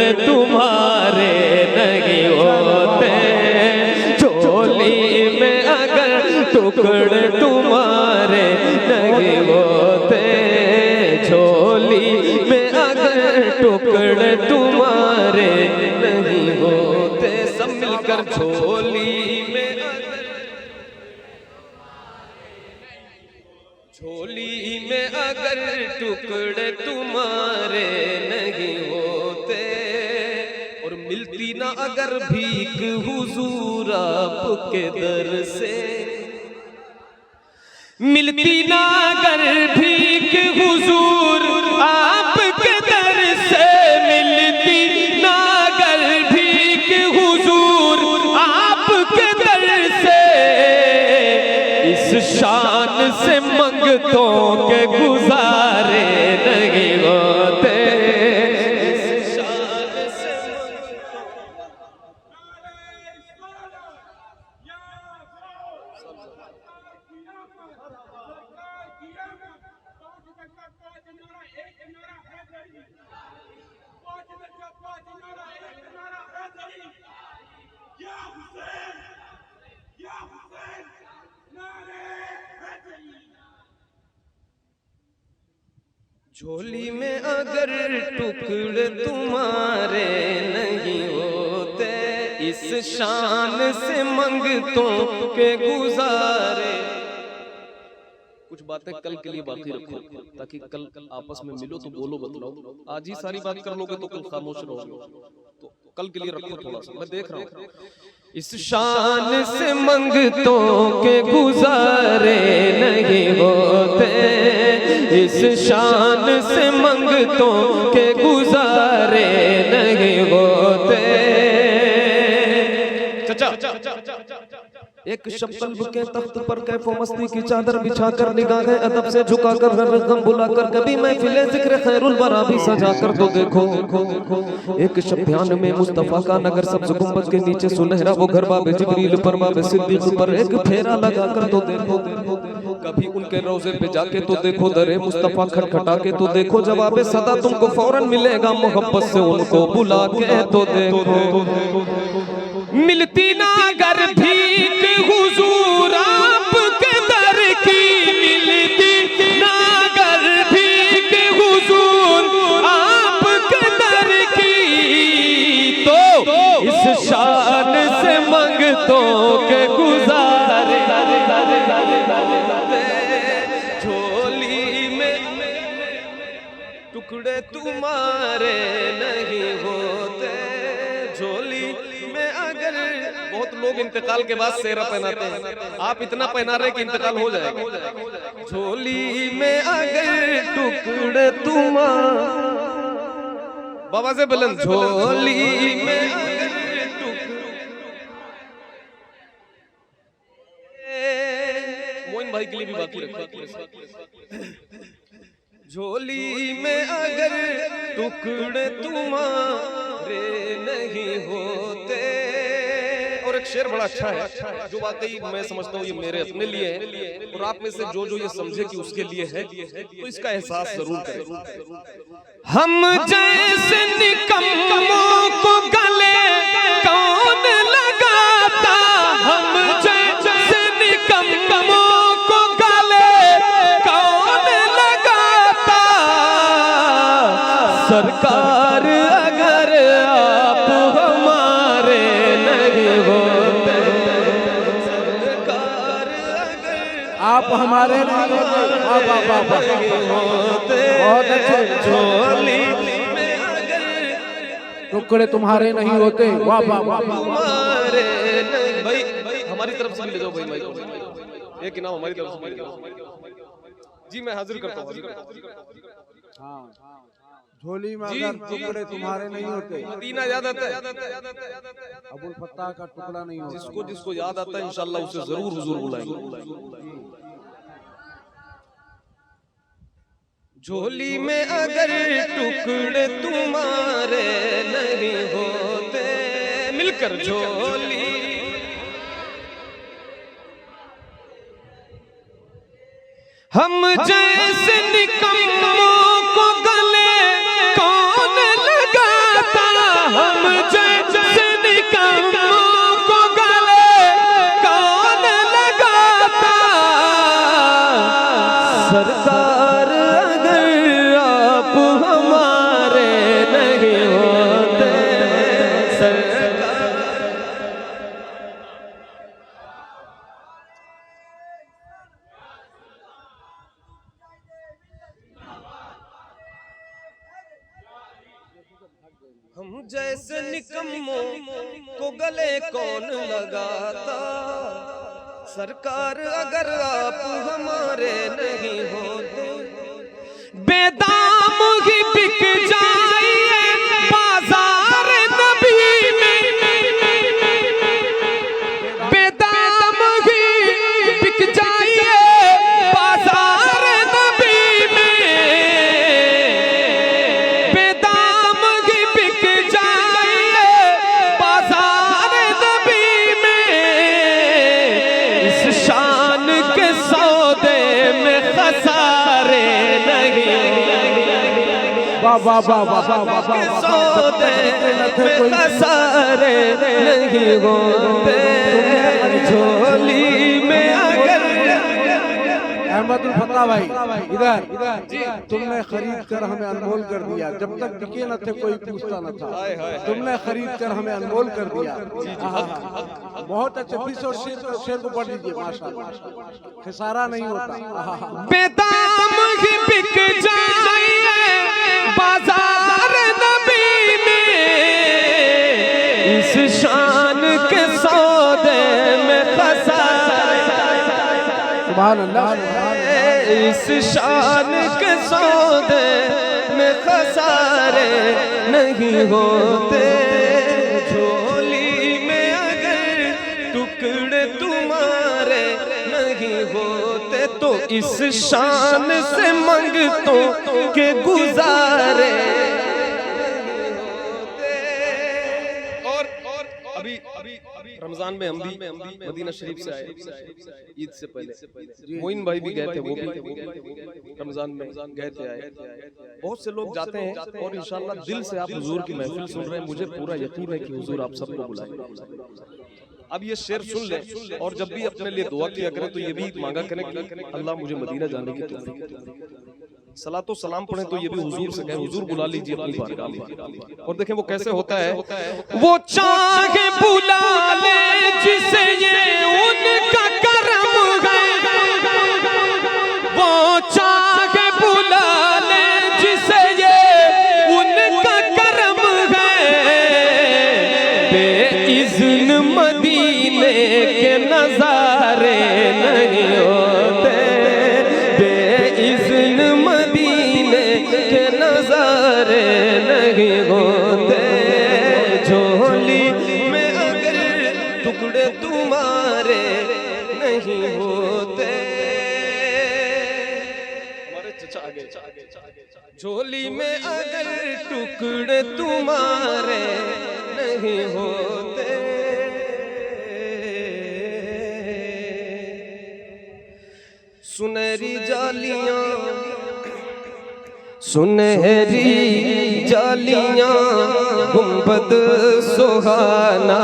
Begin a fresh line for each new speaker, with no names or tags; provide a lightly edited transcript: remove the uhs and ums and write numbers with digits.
टुकड़े तुम्हारे नहीं होते, झोली में अगर टुकड़े तुम्हारे नहीं होते, झोली में अगर टुकड़े तुम्हारे नहीं होते। सब मिलकर झोली में अगर टुकड़े तुम्हारे नहीं होते, और मिलती ना अगर भीख हुजूर आपके दर से, मिलती ना अगर भीख हुजूर आपके दर से, मिलती ना अगर भीख हुजूर आपके दर से, इस शान से मंगतों के गुजारे नहीं होते, इस शान से झोली में अगर टुकड़े तुम्हारे नहीं होते, इस शान से मंगतों के गुजारे। कुछ बातें कल के लिए बाकी रखो, ताकि कल आपस में मिलो तो बोलो बतलाओ। आज ही सारी बात कर लोगे तो कल खामोश रहोगे, तो कल के लिए रखो थोड़ा सा। मैं देख रहा हूँ इस शान से मंगतों के गुजारे नहीं होते, इस शान से मंगतों के गुजारे नहीं होते। एक शब्द के तख्त पर कैफो मस्ती की चादर बिछाकर, निगाहें अदब से झुकाकर, हर रकम बुलाकर, कभी महफिले जिक्र खैरुल वरा भी सजाकर तो देखो। एक शब ध्यान में मुस्तफा का नगर, सब्ज गुंबद के नीचे सुनहरा वो घर, बाबे जिब्रील पर बाबे सिद्दीक पर एक फेरा लगाकर तो देखो। कभी उनके रोजे पे जाके तो देखो, दरे मुस्तफा खटखटा के तो देखो, जवाबे सदा तुमको फौरन मिलेगा, मोहब्बत से उनको बुला के तो देखो। मिलती ना अगर भीख हुजूर आपके दर की, मिलती ना अगर भीख हुजूर आपके दर की, तो इस शान से मंगतों के गुजारे झोली में टुकड़े तुम्हारे नहीं होते, झोली में अगर। बहुत लोग इंतकाल के बाद सेहरा पहनाते हैं, आप इतना पहना रहे कि इंतकाल हो जाएगा। झोली में अगर टुकड़े तुम्हारे, बाबा से बुलंद, झोली में अगर टुकड़े। मोइन भाई के लिए भी बाकी रखो। झोली में अगर टुकड़े तुम्हारे नहीं होते। और एक शेर बड़ा अच्छा है, जो वाकई मैं समझता हूँ ये मेरे अपने लिए है, और आप में से जो जो ये समझे कि उसके लिए है, तो इसका एहसास जरूर करें। हम जैसे निकम्मों को गले कौन लगाता, हम जैसे निकम्मों को गले कौन लगाता, सरकार अगर आप हमारे नहीं होते, सरकार अगर
आप हमारे नहीं होते, बहुत अच्छे।
झोली में अगर
टुकड़े तुम्हारे नहीं होते, वाह वाह वाह।
हमारे नहीं। भाई हमारी तरफ से ले जाओ भाई, एक इनाम हमारी तरफ से ले जाओ जी। मैं हाजिर करता हूँ।
हाँ, झोली में अगर टुकड़े तुम्हारे नहीं होते।
मदीना याद आता है,
अबुल फत्ताह का टुकड़ा नहीं होता।
जिसको जिसको याद आता है इंशाअल्लाह उसे जरूर हुजूर बुलाएंगे। झोली में अगर टुकड़े तुम्हारे नहीं होते, मिलकर झोली। हम जैसे निकम्मों को गले कौन लगाता, जैसे निकम्मों को गले कौन लगाता, सरकार अगर आप हमारे नहीं होते, बेदाम ही बिक जाइए बाजार नबी में, बेदाम ही बिक जाइए बाजार नबी में, बेदाम ही बिक जाइए बाजार नबी में, इस शान के सौदे में खसारे नहीं, सौदे में खसारे नहीं होते, झोली में अगर
अहमदुल फता भाई इधर तुमने खरीद कर हमें अनमोल कर दिया, जब तक बिके न थे कोई पूछता न था, तुमने खरीद कर हमें अनमोल कर दिया। बहुत अच्छे, फिर शेर को पढ़ लीजिए, माशाअल्लाह, खसारा नहीं होता।
बेदाम ही बिक जाइए बाजार नबी में, इस शान के सौदे में खसारे,
सुभान अल्लाह,
इस शान के सौदे में खसारे नहीं होते, झोली में अगर टुकड़े तुम्हारे नहीं होते, तो इस शान से मंगतों के गुजारे अभी रमजान में हम भी मदीना शरीफ से आए, ईद से पहले मोइन भाई भी गए थे, वो भी रमजान में गए थे आए। बहुत से लोग जाते हैं और इंशाअल्लाह दिल से आप हुजूर की महफिल सुन रहे हैं, मुझे पूरा यकीन है कि हुजूर आप सबको बुलाएंगे। अब ये शेर सुन लें और जब भी अपने लिए दुआ किया करें तो ये भी मांगा करें कि अल्लाह मुझे मदीना जाने की तौफीक, सलातो सलाम पढ़ें तो ये भी हुजूर से कहें, हुजूर बुला लीजिए अपनी बारगाह में। और देखें वो कैसे होता है, वो चाहे बुला ले जिसे ये उनका करम है, वो चाहे बुला ले जिसे ये उनका करम है, बेइज़्न मदीने के नजारे नहीं होते, बेइज़्न मदीने के नजारे नहीं होते, झोली में अगर टुकड़े तुम्हारे नहीं होते, हमारे चचा आगे, झोली में अगर टुकड़े तुम्हारे नहीं होते, सुनहरी जालियां सुनहरी जालियां गुंबद सुहाना